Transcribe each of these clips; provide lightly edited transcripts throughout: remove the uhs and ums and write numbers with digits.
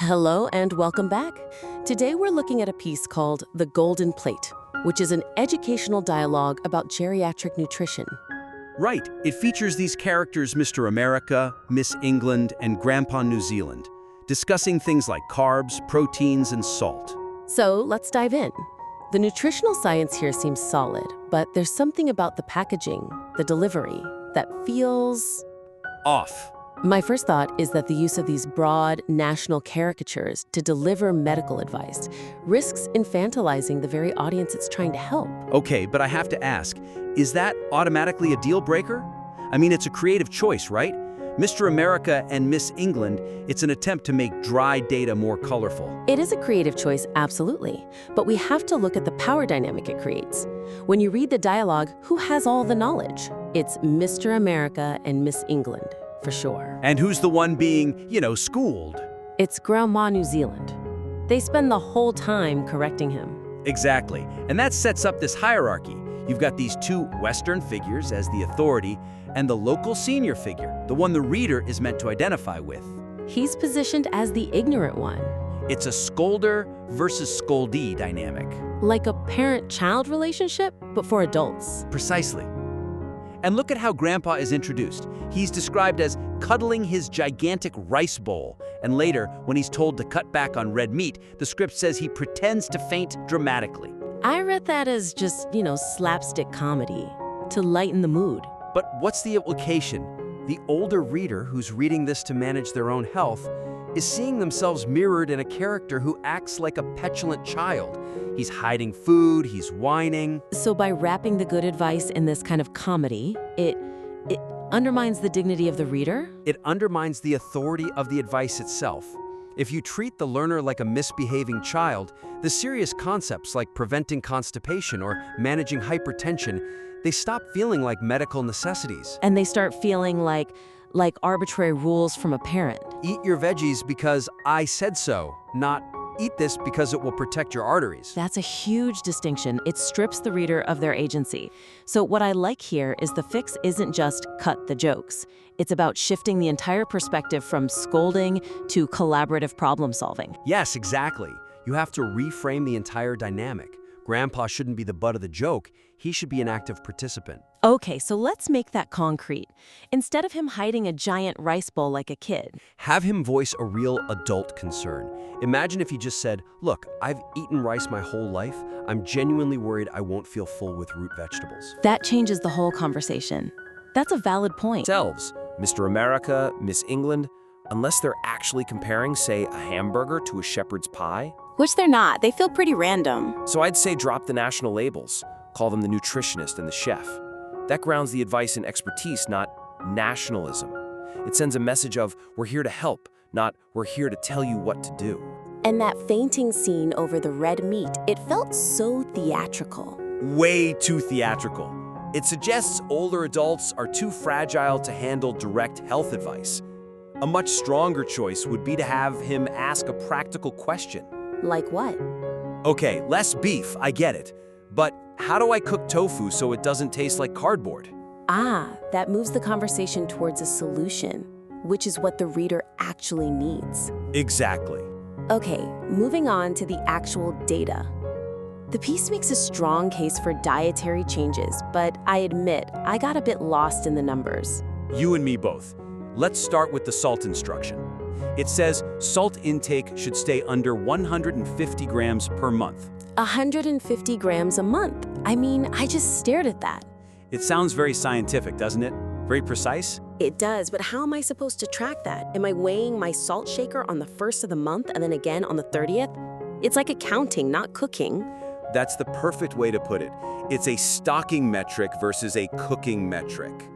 Hello and welcome back. Today we're looking at a piece called The Golden Plate, which is an educational dialogue about geriatric nutrition. Right, it features these characters Mr. America, Miss England, and Grandpa New Zealand, discussing things like carbs, proteins, and salt. So let's dive in. The nutritional science here seems solid, but there's something about the packaging, the delivery, that feels Off. My first thought is that the use of these broad, national caricatures to deliver medical advice risks infantilizing the very audience it's trying to help. Okay, but I have to ask, is that automatically a deal breaker? I mean, it's a creative choice, right? Mr. America and Miss England, it's an attempt to make dry data more colorful. It is a creative choice, absolutely, but we have to look at the power dynamic it creates. When you read the dialogue, who has all the knowledge? It's Mr. America and Miss England, for sure. And who's the one being, schooled? It's Grandma New Zealand. They spend the whole time correcting him. Exactly, and that sets up this hierarchy. You've got these two Western figures as the authority, and the local senior figure, the one the reader is meant to identify with. He's positioned as the ignorant one. It's a scolder versus scoldee dynamic. Like a parent-child relationship, but for adults. Precisely. And look at how Grandpa is introduced. He's described as cuddling his gigantic rice bowl, and later, when he's told to cut back on red meat, the script says he pretends to faint dramatically. I read that as just, slapstick comedy, to lighten the mood. But what's the implication? The older reader who's reading this to manage their own health is seeing themselves mirrored in a character who acts like a petulant child. He's hiding food, he's whining. So by wrapping the good advice in this kind of comedy, it undermines the dignity of the reader? It undermines the authority of the advice itself. If you treat the learner like a misbehaving child, the serious concepts like preventing constipation or managing hypertension, they stop feeling like medical necessities. And they start feeling like arbitrary rules from a parent. Eat your veggies because I said so, not eat this because it will protect your arteries. That's a huge distinction. It strips the reader of their agency. So what I like here is the fix isn't just cut the jokes. It's about shifting the entire perspective from scolding to collaborative problem solving. Yes, exactly. You have to reframe the entire dynamic. Grandpa shouldn't be the butt of the joke. He should be an active participant. Okay, so let's make that concrete. Instead of him hiding a giant rice bowl like a kid, have him voice a real adult concern. Imagine if he just said, look, I've eaten rice my whole life. I'm genuinely worried I won't feel full with root vegetables. that changes the whole conversation. That's a valid point. Themselves, Mr. America, Miss England, unless they're actually comparing, say, a hamburger to a shepherd's pie. Which they're not. They feel pretty random. So I'd say drop the national labels, call them the nutritionist and the chef. That grounds the advice in expertise, not nationalism. It sends a message of, we're here to help, not we're here to tell you what to do. And that fainting scene over the red meat, it felt so theatrical. Way too theatrical. It suggests older adults are too fragile to handle direct health advice. A much stronger choice would be to have him ask a practical question. Like what? Okay, less beef, I get it. But how do I cook tofu so it doesn't taste like cardboard? That moves the conversation towards a solution, which is what the reader actually needs. Exactly. Okay, moving on to the actual data. The piece makes a strong case for dietary changes, but I admit, I got a bit lost in the numbers. You and me both. Let's start with the salt instruction. It says salt intake should stay under 150 grams per month. 150 grams a month. I mean, I just stared at that. It sounds very scientific, doesn't it? Very precise? It does, but how am I supposed to track that? Am I weighing my salt shaker on the 1st of the month and then again on the 30th? It's like accounting, not cooking. That's the perfect way to put it. It's a stocking metric versus a cooking metric.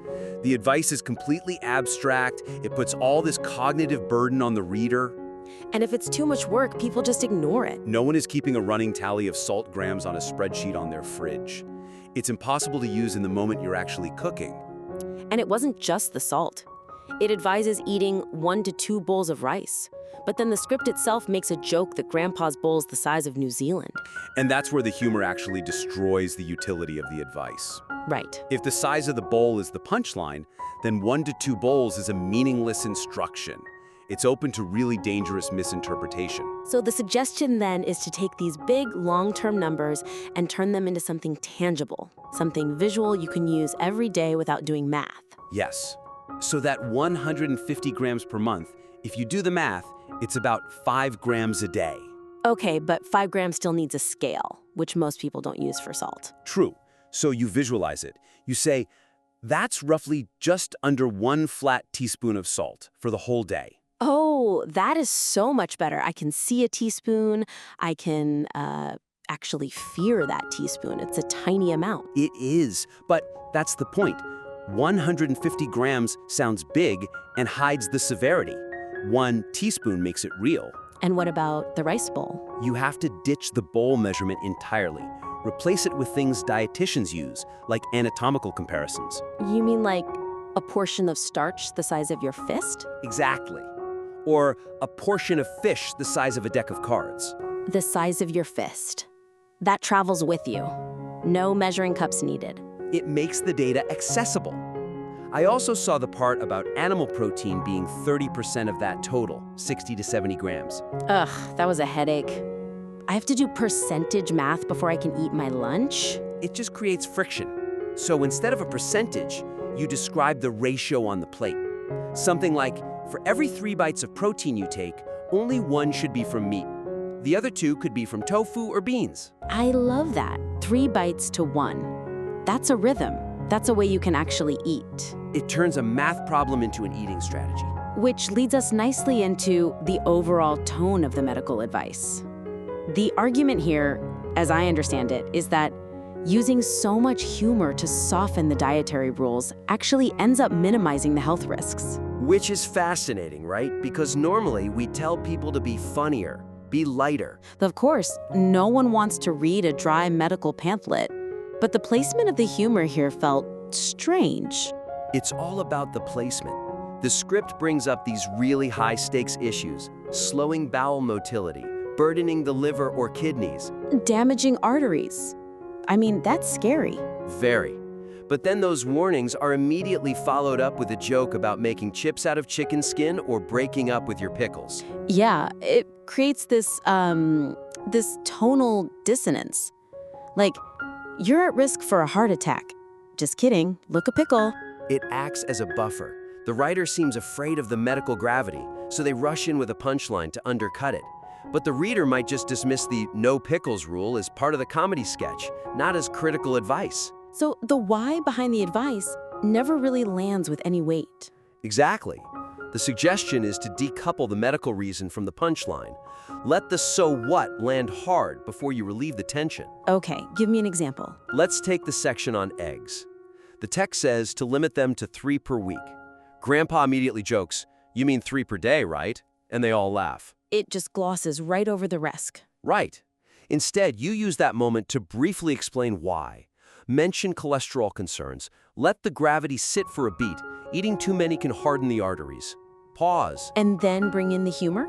The advice is completely abstract. It puts all this cognitive burden on the reader. And if it's too much work, people just ignore it. No one is keeping a running tally of salt grams on a spreadsheet on their fridge. It's impossible to use in the moment you're actually cooking. And it wasn't just the salt. It advises eating 1 to 2 bowls of rice. But then the script itself makes a joke that Grandpa's bowl is the size of New Zealand. And that's where the humor actually destroys the utility of the advice. Right. If the size of the bowl is the punchline, then 1 to 2 bowls is a meaningless instruction. It's open to really dangerous misinterpretation. So the suggestion then is to take these big, long-term numbers and turn them into something tangible, something visual you can use every day without doing math. Yes. So that 150 grams per month, if you do the math, it's about 5 grams a day. Okay, but 5 grams still needs a scale, which most people don't use for salt. True. So you visualize it. You say, that's roughly just under 1 flat teaspoon of salt for the whole day. Oh, that is so much better. I can see a teaspoon. I can actually fear that teaspoon. It's a tiny amount. It is, but that's the point. 150 grams sounds big and hides the severity. 1 teaspoon makes it real. And what about the rice bowl? You have to ditch the bowl measurement entirely. Replace it with things dietitians use, like anatomical comparisons. You mean like a portion of starch the size of your fist? Exactly. Or a portion of fish the size of a deck of cards. The size of your fist. That travels with you. No measuring cups needed. It makes the data accessible. I also saw the part about animal protein being 30% of that total, 60 to 70 grams. Ugh, that was a headache. I have to do percentage math before I can eat my lunch? It just creates friction. So instead of a percentage, you describe the ratio on the plate. Something like, for every 3 bites of protein you take, only 1 should be from meat. The other 2 could be from tofu or beans. I love that. 3 bites to 1. That's a rhythm. That's a way you can actually eat. It turns a math problem into an eating strategy. Which leads us nicely into the overall tone of the medical advice. The argument here, as I understand it, is that using so much humor to soften the dietary rules actually ends up minimizing the health risks. Which is fascinating, right? Because normally we tell people to be funnier, be lighter. Of course, no one wants to read a dry medical pamphlet, but the placement of the humor here felt strange. It's all about the placement. The script brings up these really high-stakes issues, slowing bowel motility, burdening the liver or kidneys. Damaging arteries. I mean, that's scary. Very. But then those warnings are immediately followed up with a joke about making chips out of chicken skin or breaking up with your pickles. Yeah, it creates this tonal dissonance. Like, you're at risk for a heart attack. Just kidding, look a pickle. It acts as a buffer. The writer seems afraid of the medical gravity, so they rush in with a punchline to undercut it. But the reader might just dismiss the no pickles rule as part of the comedy sketch, not as critical advice. So the why behind the advice never really lands with any weight. Exactly. The suggestion is to decouple the medical reason from the punchline. Let the so what land hard before you relieve the tension. Okay, give me an example. Let's take the section on eggs. The text says to limit them to 3 per week. Grandpa immediately jokes, "You mean 3 per day, right?" And they all laugh. It just glosses right over the risk. Right. Instead, you use that moment to briefly explain why. Mention cholesterol concerns. Let the gravity sit for a beat. Eating too many can harden the arteries. Pause. And then bring in the humor?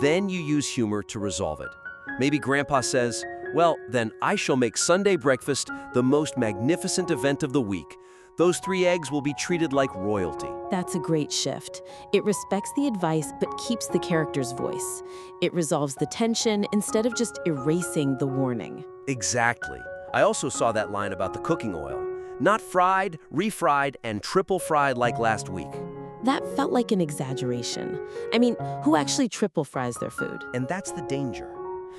Then you use humor to resolve it. Maybe Grandpa says, "Well, then I shall make Sunday breakfast the most magnificent event of the week. Those 3 eggs will be treated like royalty." That's a great shift. It respects the advice but keeps the character's voice. It resolves the tension instead of just erasing the warning. Exactly. I also saw that line about the cooking oil. Not fried, refried, and triple fried like last week. That felt like an exaggeration. I mean, who actually triple fries their food? And that's the danger.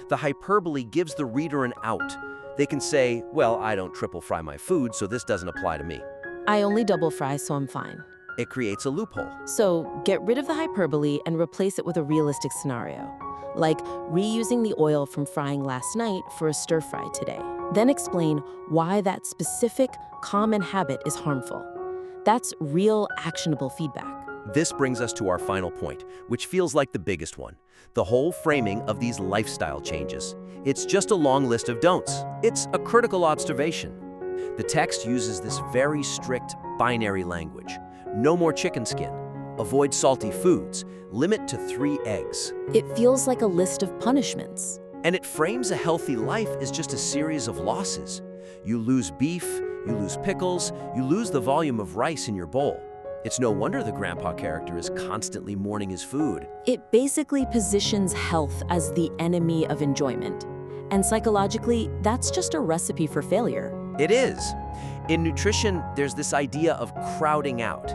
The hyperbole gives the reader an out. They can say, "Well, I don't triple fry my food, so this doesn't apply to me." I only double fry, so I'm fine. It creates a loophole. So get rid of the hyperbole and replace it with a realistic scenario, like reusing the oil from frying last night for a stir fry today. Then explain why that specific common habit is harmful. That's real, actionable feedback. This brings us to our final point, which feels like the biggest one. The whole framing of these lifestyle changes. It's just a long list of don'ts. It's a critical observation. The text uses this very strict binary language. No more chicken skin. Avoid salty foods. Limit to 3 eggs. It feels like a list of punishments. And it frames a healthy life as just a series of losses. You lose beef, you lose pickles, you lose the volume of rice in your bowl. It's no wonder the grandpa character is constantly mourning his food. It basically positions health as the enemy of enjoyment. And psychologically, that's just a recipe for failure. It is. In nutrition, there's this idea of crowding out.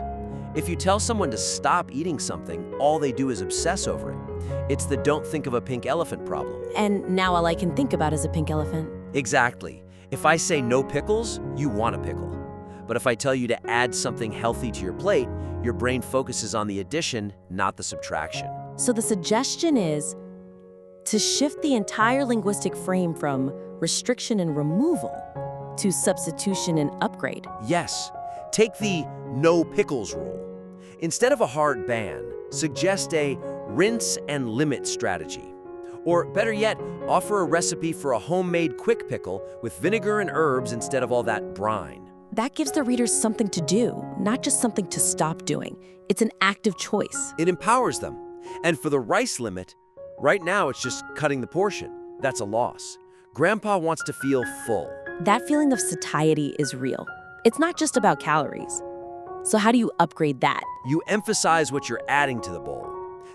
If you tell someone to stop eating something, all they do is obsess over it. It's the don't think of a pink elephant problem. And now all I can think about is a pink elephant. Exactly. If I say no pickles, you want a pickle. But if I tell you to add something healthy to your plate, your brain focuses on the addition, not the subtraction. So the suggestion is to shift the entire linguistic frame from restriction and removal to substitution and upgrade. Yes, take the no pickles rule. Instead of a hard ban, suggest a rinse and limit strategy. Or better yet, offer a recipe for a homemade quick pickle with vinegar and herbs instead of all that brine. That gives the readers something to do, not just something to stop doing. It's an active choice. It empowers them. And for the rice limit, right now it's just cutting the portion. That's a loss. Grandpa wants to feel full. That feeling of satiety is real. It's not just about calories. So how do you upgrade that? You emphasize what you're adding to the bowl.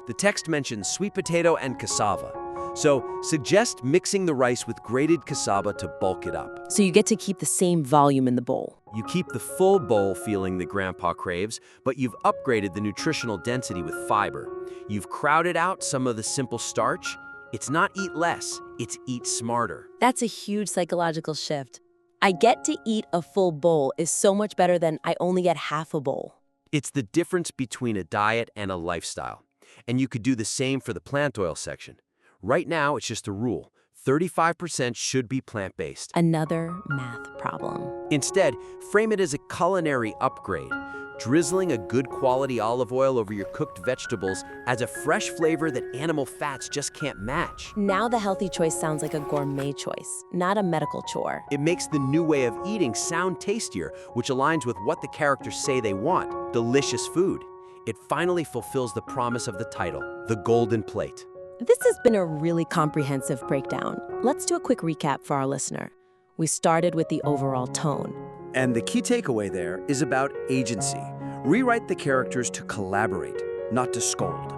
The text mentions sweet potato and cassava. So suggest mixing the rice with grated cassava to bulk it up. So you get to keep the same volume in the bowl. You keep the full bowl feeling that Grandpa craves, but you've upgraded the nutritional density with fiber. You've crowded out some of the simple starch. It's not eat less, it's eat smarter. That's a huge psychological shift. I get to eat a full bowl is so much better than I only get half a bowl. It's the difference between a diet and a lifestyle. And you could do the same for the plant oil section. Right now, it's just a rule. 35% should be plant-based. Another math problem. Instead, frame it as a culinary upgrade. Drizzling a good quality olive oil over your cooked vegetables adds a fresh flavor that animal fats just can't match. Now the healthy choice sounds like a gourmet choice, not a medical chore. It makes the new way of eating sound tastier, which aligns with what the characters say they want, delicious food. It finally fulfills the promise of the title, The Golden Plate. This has been a really comprehensive breakdown. Let's do a quick recap for our listener. We started with the overall tone. And the key takeaway there is about agency. Rewrite the characters to collaborate, not to scold.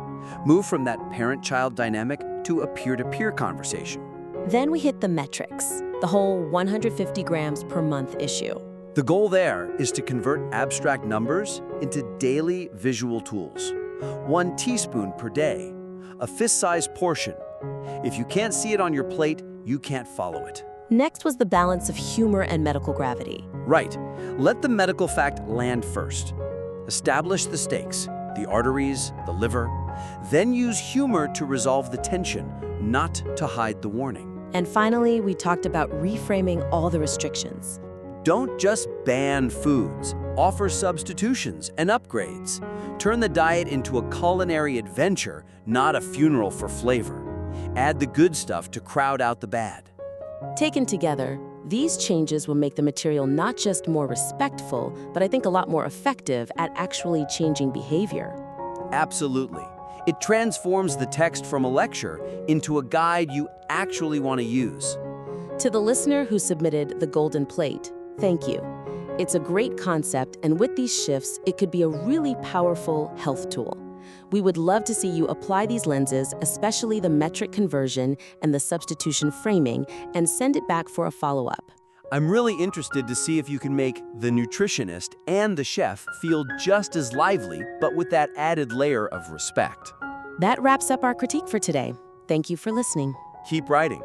Move from that parent-child dynamic to a peer-to-peer conversation. Then we hit the metrics, the whole 150 grams per month issue. The goal there is to convert abstract numbers into daily visual tools. 1 teaspoon per day, a fist-sized portion. If you can't see it on your plate, you can't follow it. Next was the balance of humor and medical gravity. Right. Let the medical fact land first. Establish the stakes, the arteries, the liver. Then use humor to resolve the tension, not to hide the warning. And finally, we talked about reframing all the restrictions. Don't just ban foods. Offer substitutions and upgrades. Turn the diet into a culinary adventure, not a funeral for flavor. Add the good stuff to crowd out the bad. Taken together, these changes will make the material not just more respectful, but I think a lot more effective at actually changing behavior. Absolutely. It transforms the text from a lecture into a guide you actually want to use. To the listener who submitted The Golden Plate, thank you. It's a great concept, and with these shifts, it could be a really powerful health tool. We would love to see you apply these lenses, especially the metric conversion and the substitution framing, and send it back for a follow-up. I'm really interested to see if you can make the nutritionist and the chef feel just as lively, but with that added layer of respect. That wraps up our critique for today. Thank you for listening. Keep writing.